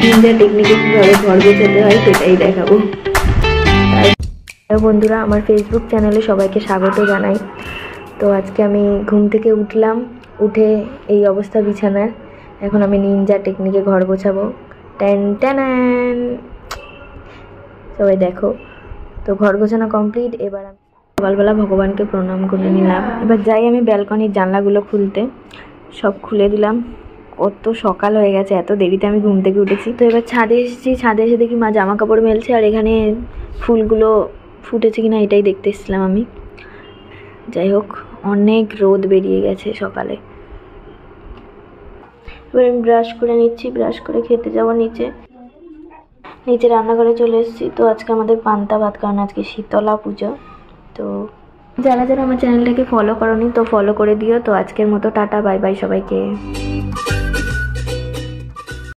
Ninja টেকনিকে কীভাবে ঘর গোছাতে হয় সেটাই দেখাবো। বন্ধুরা, আমার ফেসবুক চ্যানেলে সবাইকে স্বাগত জানাই। তো আজকে আমি ঘুম থেকে উঠলাম, উঠে এই অবস্থা বিছানার। এখন আমি নিনজা টেকনিকে ঘর গোছাবো। ট্যান ট্যান, সবাই দেখো। তো ঘর গোছানো কমপ্লিট। এবার আমি সকালবেলা ভগবানকে প্রণাম করে নিলাম। এবার যাই আমি ব্যালকনির জানলাগুলো খুলতে, সব খুলে দিলাম। কত সকাল হয়ে গেছে, এত দেরিতে আমি ঘুম থেকে উঠেছি। তো এবার ছাদে এসেছি, ছাদে এসে দেখি মা জামা কাপড় মেলছে, আর এখানে ফুলগুলো ফুটেছে কিনা এটাই দেখতে এসেছিলাম আমি। যাই হোক, অনেক রোদ বেরিয়ে গেছে সকালে। এবার আমি ব্রাশ করে নিচ্ছি, ব্রাশ করে খেতে যাবো নিচে। নিচে রান্নাঘরে চলে এসেছি। তো আজকে আমাদের পান্তা ভাত, কারণ আজকে শীতলা পুজো। তো যারা যারা আমার চ্যানেলটাকে ফলো করোনি তো ফলো করে দিও। তো আজকের মতো টাটা, বাই বাই সবাইকে।